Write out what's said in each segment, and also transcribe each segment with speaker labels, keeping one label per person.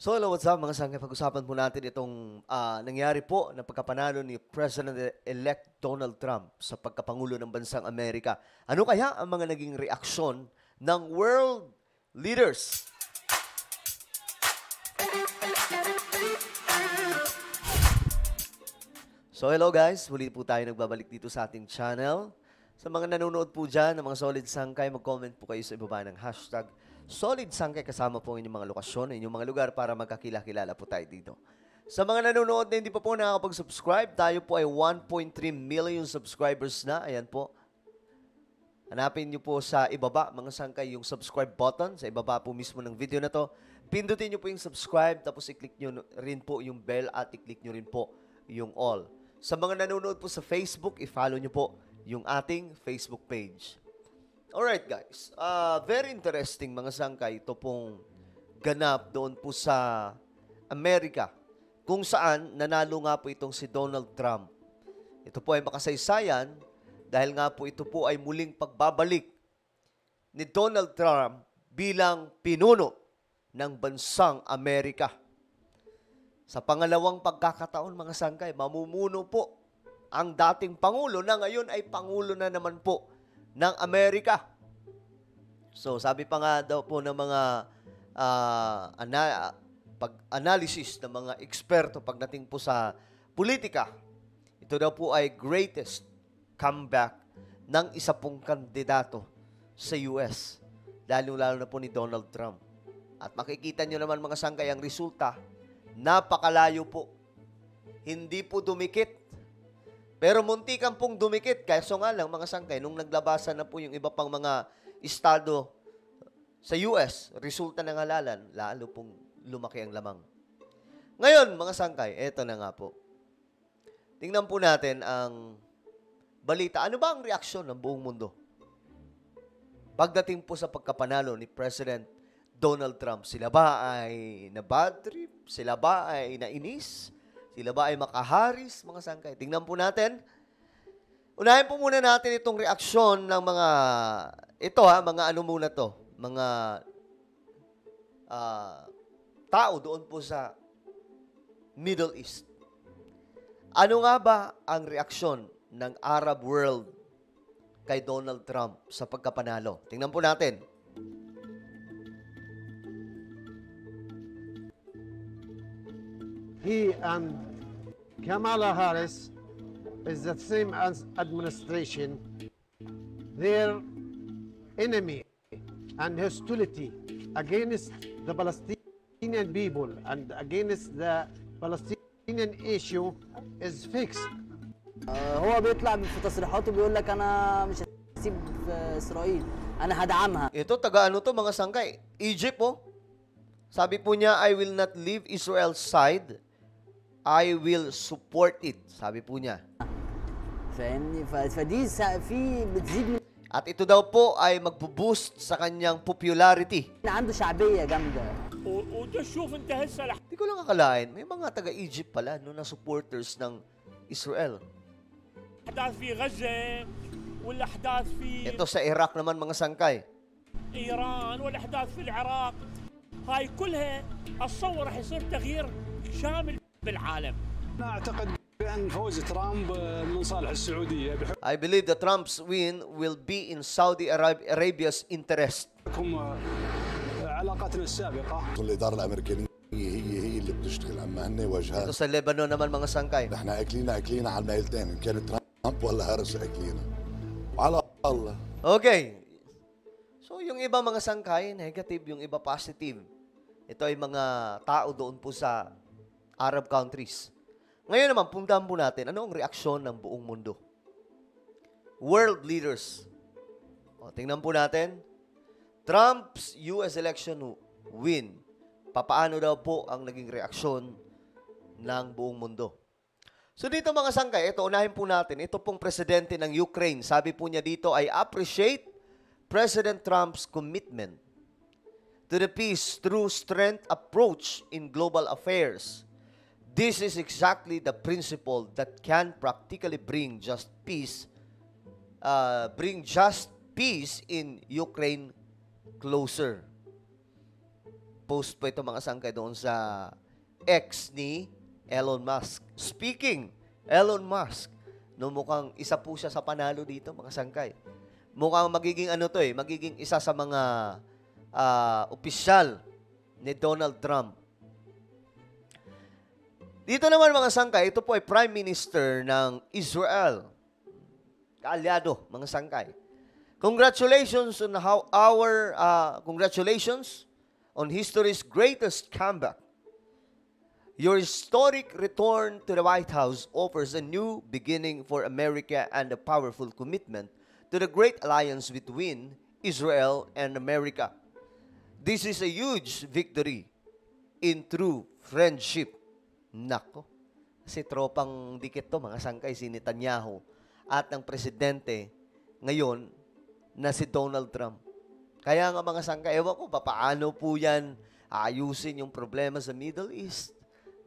Speaker 1: So hello, what's up mga sangkay? Pag-usapan po natin itong nangyari po na pagkapanalo ni President-elect Donald Trump sa pagkapangulo ng bansang Amerika. Ano kaya ang mga naging reaksyon ng world leaders? So hello guys, muli po tayo nagbabalik dito sa ating channel. Sa mga nanonood po dyan ng mga solid sangkay, mag-comment po kayo sa ibaba ng hashtag Solid Sangkay kasama po ang inyong mga lokasyon, inyong mga lugar para magkakilala po tayo dito. Sa mga nanonood na hindi pa po nakakapag-subscribe, tayo po ay 1.3 million subscribers na. Ayan po. Hanapin nyo po sa ibaba, mga sangkay, yung subscribe button. Sa ibaba po mismo ng video na to. Pindutin nyo po yung subscribe, tapos i-click nyo rin po yung bell at i-click nyo rin po yung all. Sa mga nanonood po sa Facebook, i-follow nyo po yung ating Facebook page. Alright guys, very interesting mga sangkay, ito pong ganap doon po sa Amerika, kung saan nanalo nga po itong si Donald Trump. Ito po ay makasaysayan dahil nga po ito po ay muling pagbabalik ni Donald Trump bilang pinuno ng bansang Amerika. Sa pangalawang pagkakataon mga sangkay, mamumuno po ang dating Pangulo na ngayon ay Pangulo na naman po ng Amerika. So, sabi pa nga daw po ng mga pag-analysis ng mga eksperto pagdating po sa politika, ito daw po ay greatest comeback ng isa pong kandidato sa US, lalo-lalo na po ni Donald Trump. At makikita nyo naman mga sangkay ang resulta, napakalayo po. Hindi po dumikit. Pero muntikan pong dumikit, kaso nga lang mga sangkay, nung naglabasan na po yung iba pang mga estado sa US, resulta ng halalan, lalo pong lumaki ang lamang. Ngayon, mga sangkay, eto na nga po. Tingnan po natin ang balita. Ano ba ang reaksyon ng buong mundo? Pagdating po sa pagkapanalo ni President Donald Trump, sila ba ay na bad trip? Sila ba ay nainis? Sila ba ay makaharis, mga sangkay? Tingnan po natin. Unahin po muna natin itong reaksyon ng mga, mga ano muna to, mga tao doon po sa Middle East. Ano nga ba ang reaksyon ng Arab world kay Donald Trump sa pagkapanalo? Tingnan po natin.
Speaker 2: He and Kamala Harris is the same as administration. Their enemy and hostility against the Palestinian people and against the Palestinian issue is fixed.
Speaker 3: هو بيطلع في تصريحاته بيقول لك انا مش هسيب اسرائيل انا هدعمها.
Speaker 1: Ito taga ano to mga sangkay? Egypt po. Sabi po niya, I will not leave Israel's side. I will support it. Sabi po niya.
Speaker 3: فاهمني فدي في بتزيد من
Speaker 1: At ito daw po ay magbo-boost sa kanyang popularity.
Speaker 3: عنده شعبيه جامده.
Speaker 4: وده شوف انت هسه
Speaker 1: Hindi ko lang akalain, may mga taga-Egypt pala no, na supporters ng Israel.
Speaker 4: الاحداث في غزه والاحداث في
Speaker 1: Ito sa Iraq naman mga sangkay.
Speaker 4: ايران والاحداث في العراق هاي كلها اتصور راح يصير تغيير شامل بالعالم.
Speaker 5: أنا أعتقد بأن فوز ترامب من صالح السعودية
Speaker 1: I believe that Trump's win will be in Saudi Arabia's interest.
Speaker 5: بحكم علاقاتنا السابقة.
Speaker 6: الإدارة الأمريكية هي اللي بتشتغل، أما هن
Speaker 1: Ito
Speaker 6: واجهات
Speaker 1: sa Lebanon naman mga sangkay.
Speaker 6: نحن أكلينا على الميلتين، إن كان ترامب ولا هارس أكلينا وعلى الله.
Speaker 1: Okay. So yung iba mga sangkay, negative, yung iba positive. Ito ay mga tao doon po sa Arab countries. Ngayon naman, puntahan po natin, ano ang reaksyon ng buong mundo? World leaders. O, tingnan po natin. Trump's US election win. Papaano daw po ang naging reaksyon ng buong mundo? So dito mga sangkay, ito unahin po natin. Ito pong presidente ng Ukraine. Sabi po niya dito, I appreciate President Trump's commitment to the peace through strength approach in global affairs. This is exactly the principle that can practically bring just peace in Ukraine closer. Nag-post po ito mga sangkay doon sa X ni Elon Musk. Speaking, Elon Musk, no, mukhang isa po siya sa panalo dito mga sangkay. Mukhang magiging magiging isa sa mga opisyal ni Donald Trump. Dito naman mga sangkay, ito po ay Prime Minister ng Israel. Kaalyado, mga sangkay. Congratulations on history's greatest comeback. Your historic return to the White House offers a new beginning for America and a powerful commitment to the great alliance between Israel and America. This is a huge victory in true friendship. Nako, kasi tropang dikit to mga sangkay, si Netanyahu at ng presidente ngayon na si Donald Trump. Kaya nga mga sangkay, ewan ko paano po yan ayusin yung problema sa Middle East,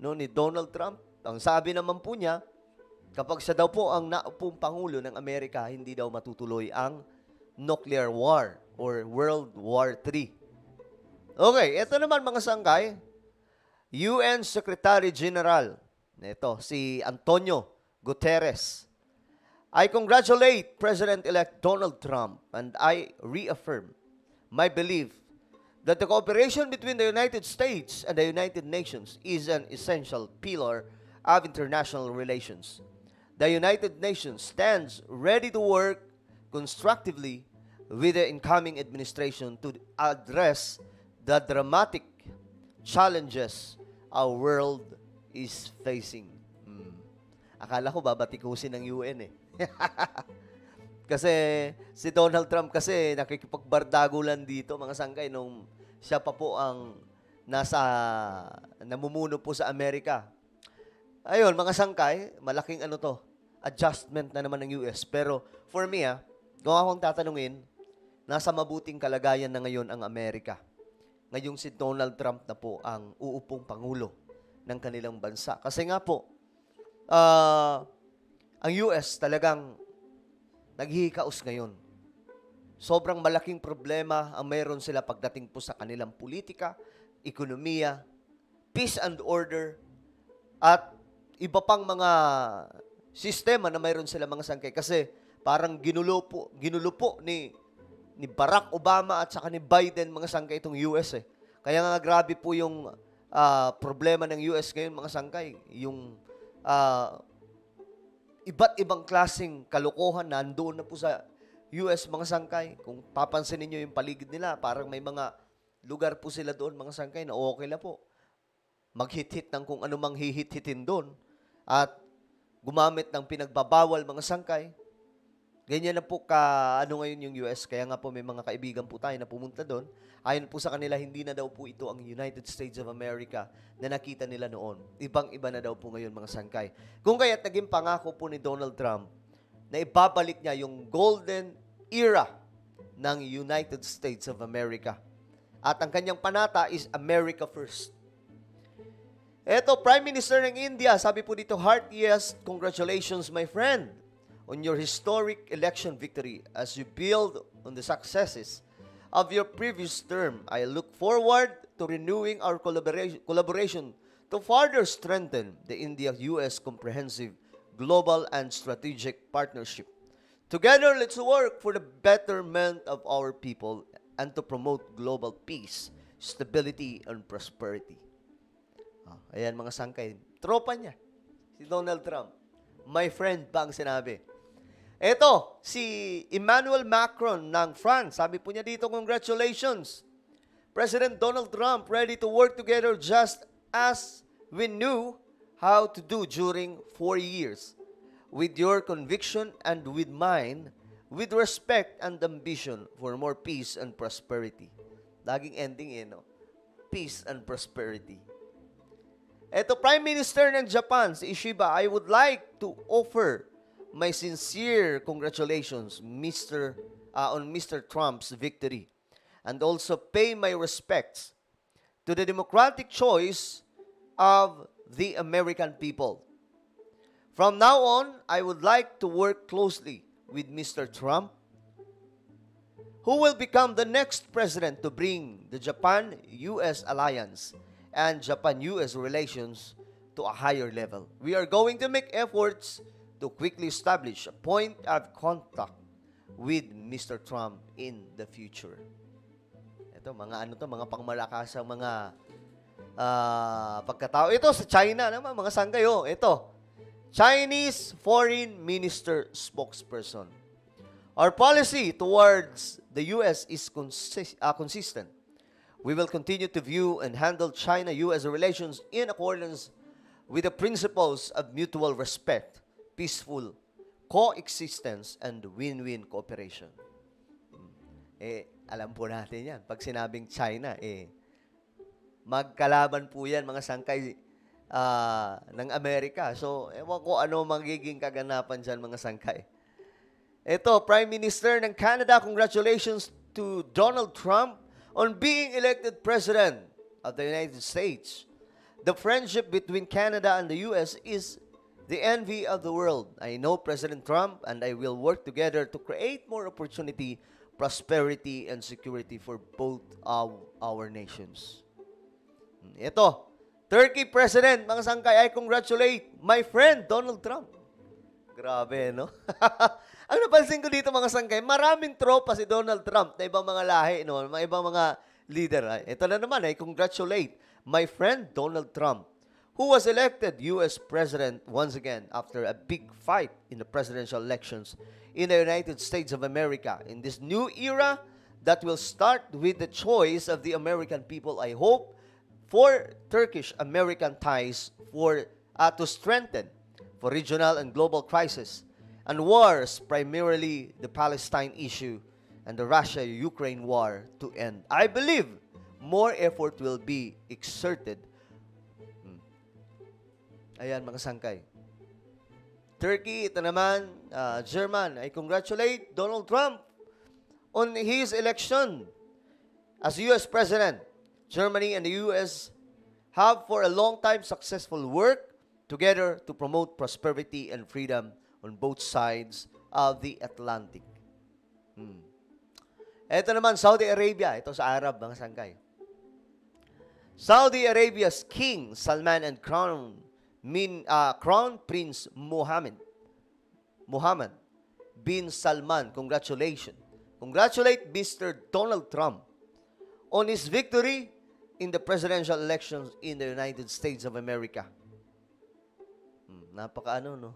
Speaker 1: no, ni Donald Trump. Ang sabi naman po niya, kapag siya daw po ang naupong Pangulo ng Amerika, hindi daw matutuloy ang nuclear war or World War III. Okay, ito naman mga sangkay, UN Secretary General, ito, si Antonio Guterres. I congratulate President-elect Donald Trump and I reaffirm my belief that the cooperation between the United States and the United Nations is an essential pillar of international relations. The United Nations stands ready to work constructively with the incoming administration to address the dramatic challenges our world is facing. Akala ko babatikusin ng UN eh. Kasi si Donald Trump kasi nakikipagbardago lang dito mga sangkay nung siya pa po ang namumuno po sa Amerika. Ayun, mga sangkay, malaking adjustment na naman ng US. Pero for me, kung akong tatanungin, nasa mabuting kalagayan na ngayon ang Amerika. Ngayong si Donald Trump na po ang uupong Pangulo ng kanilang bansa. Kasi nga po, ang US talagang naghihikaos ngayon. Sobrang malaking problema ang mayroon sila pagdating po sa kanilang politika, ekonomiya, peace and order, at iba pang mga sistema na mayroon sila mga sangkay. Kasi parang ginulo po ni Barack Obama at saka ni Biden mga sangkay itong US eh. Kaya nga grabe po yung problema ng US ngayon mga sangkay. Yung iba't ibang klaseng kalokohan nandoon na po sa US mga sangkay. Kung papansinin nyo yung paligid nila, parang may mga lugar po sila doon mga sangkay na okay na po. Maghit-hit ng kung anumang hihit-hitin doon at gumamit ng pinagbabawal mga sangkay. Ganyan na po ngayon yung US. Kaya nga po may mga kaibigan po tayo na pumunta doon. Ayon po sa kanila, hindi na daw po ito ang United States of America na nakita nila noon. Ibang-iba na daw po ngayon mga sangkay. Kung kaya't naging pangako po ni Donald Trump na ibabalik niya yung golden era ng United States of America. At ang kanyang panata is America First. Eto, Prime Minister ng India, sabi po dito, heartiest congratulations my friend on your historic election victory as you build on the successes of your previous term. I look forward to renewing our collaboration to further strengthen the India-US comprehensive global and strategic partnership. Together, let's work for the betterment of our people and to promote global peace, stability, and prosperity. Ayan mga sangkay. Tropa niya, si Donald Trump. My friend pa ang sinabi. Eto, si Emmanuel Macron ng France. Sabi po niya dito, congratulations. President Donald Trump ready to work together just as we knew how to do during 4 years. With your conviction and with mine, with respect and ambition for more peace and prosperity. Laging ending no? Peace and prosperity. Eto, Prime Minister ng Japan, si Ishiba, I would like to offer my sincere congratulations on Mr. Trump's victory and also pay my respects to the democratic choice of the American people. From now on, I would like to work closely with Mr. Trump who will become the next president to bring the Japan-US alliance and Japan-US relations to a higher level. We are going to make efforts to quickly establish a point of contact with Mr. Trump in the future. Ito, mga pangmalakasang mga pagkatao. Ito, sa China naman, mga sanggayo. Ito, Chinese Foreign Minister spokesperson. Our policy towards the U.S. is consistent. We will continue to view and handle China-U.S. relations in accordance with the principles of mutual respect, peaceful coexistence, and win-win cooperation. Alam po natin yan. Pag sinabing China, magkalaban po yan, mga sangkay ng Amerika. So, ewan ko ano magiging kaganapan dyan, mga sangkay. Ito, Prime Minister ng Canada, congratulations to Donald Trump on being elected President of the United States. The friendship between Canada and the U.S. is the envy of the world. I know President Trump and I will work together to create more opportunity, prosperity, and security for both of our nations. Ito, Turkey President, mga sangkay, I congratulate my friend Donald Trump. Grabe, no? Ang napansin ko dito, mga sangkay, maraming tropa si Donald Trump na ibang mga lahi, no? Mga ibang mga leader. Ito na naman, I congratulate my friend Donald Trump, who was elected U.S. President once again after a big fight in the presidential elections in the United States of America. In this new era that will start with the choice of the American people, I hope for Turkish-American ties to strengthen for regional and global crisis and wars, primarily the Palestine issue and the Russia-Ukraine war, to end. I believe more effort will be exerted. Ayan, mga sangkay. Turkey, ito naman, German. I congratulate Donald Trump on his election as U.S. President. Germany and the U.S. have for a long time successful work together to promote prosperity and freedom on both sides of the Atlantic. Ito naman, Saudi Arabia. Ito sa Arab, mga sangkay. Saudi Arabia's King Salman and Crown Prince Mohammed bin Salman, congratulations. Congratulate Mr. Donald Trump on his victory in the presidential elections in the United States of America. Napakaano, no?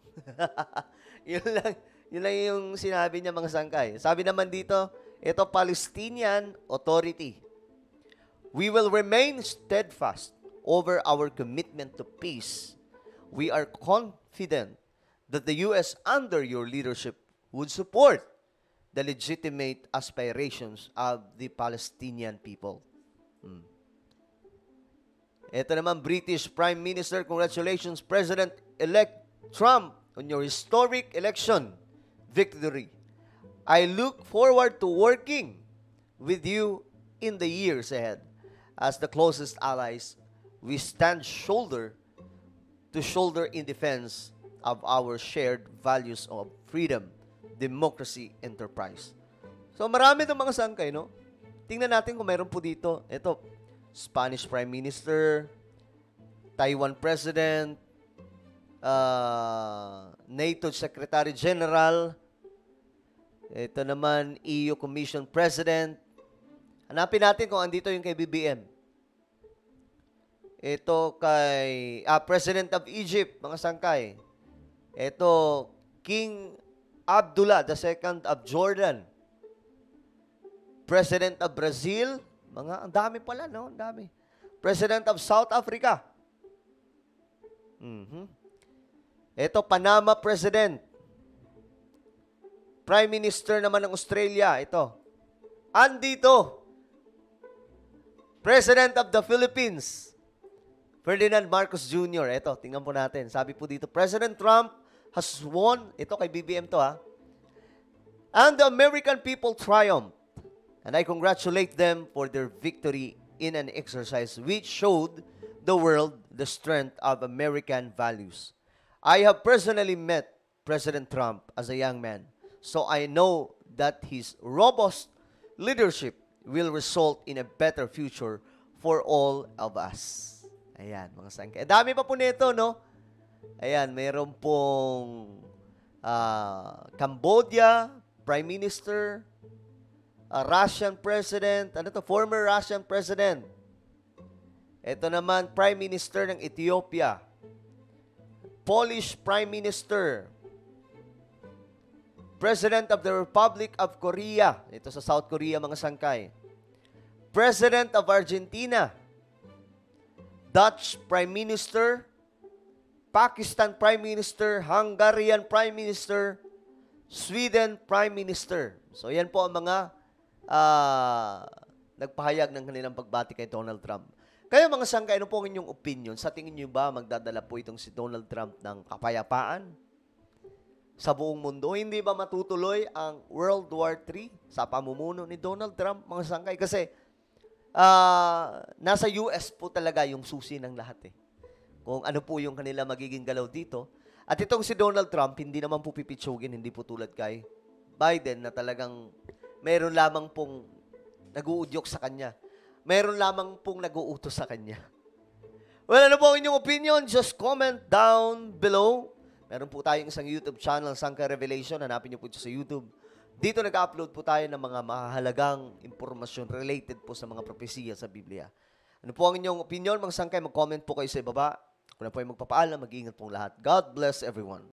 Speaker 1: yun lang yung sinabi niya, mga sangkay. Sabi naman dito, ito, Palestinian Authority. We will remain steadfast over our commitment to peace. We are confident that the U.S. under your leadership would support the legitimate aspirations of the Palestinian people. Ito naman, British Prime Minister, congratulations, President-elect Trump, on your historic election victory. I look forward to working with you in the years ahead. As the closest allies, we stand shoulder to shoulder in defense of our shared values of freedom, democracy, enterprise. So marami itong mga sangkay, no? Tingnan natin kung mayroon po dito. Ito, Spanish Prime Minister, Taiwan President, NATO Secretary General, ito naman, EU Commission President. Hanapin natin kung andito yung kay BBM. Ito kay President of Egypt, mga sangkay. Ito, King Abdullah II of Jordan. President of Brazil, ang dami pala, no? Ang dami. President of South Africa. Ito, Panama President. Prime Minister naman ng Australia, ito. Andito, President of the Philippines, Ferdinand Marcos Jr. Ito, tingnan po natin. Sabi po dito, President Trump has won, ito kay BBM to, and the American people triumphed. And I congratulate them for their victory in an exercise which showed the world the strength of American values. I have personally met President Trump as a young man, so I know that his robust leadership will result in a better future for all of us. Ayan, mga sangkay. Dami pa po nito, no? Ayan, mayroon pong Cambodia, Prime Minister, Russian President, former Russian President. Ito naman, Prime Minister ng Ethiopia. Polish Prime Minister. President of the Republic of Korea. Ito sa South Korea, mga sangkay. President of Argentina. Dutch Prime Minister. Pakistan Prime Minister. Hungarian Prime Minister. Sweden Prime Minister. So, yan po ang mga nagpahayag ng kanilang pagbati kay Donald Trump. Kayo mga sangkay, ano po ang inyong opinion? Sa tingin nyo ba magdadala po itong si Donald Trump ng kapayapaan sa buong mundo? Hindi ba matutuloy ang World War III sa pamumuno ni Donald Trump, mga sangkay? Kasi nasa US po talaga yung susi ng lahat eh. Kung ano po yung kanila magiging galaw dito. At itong si Donald Trump, hindi naman po pipitsugin, hindi po tulad kay Biden na talagang meron lamang pong nag-uudyok sa kanya. Meron lamang pong nag-uutos sa kanya. Well, ano po ang inyong opinion? Just comment down below. Meron po tayong isang YouTube channel, Sangkay Revelation. Hanapin niyo po ito sa YouTube. Dito nag-upload po tayo ng mga mahalagang impormasyon related po sa mga propesiya sa Biblia. Ano po ang inyong opinion? Mga sangkay, mag-comment po kayo sa ibaba. Kung na po ay magpapaalam, mag-iingat pong lahat. God bless everyone.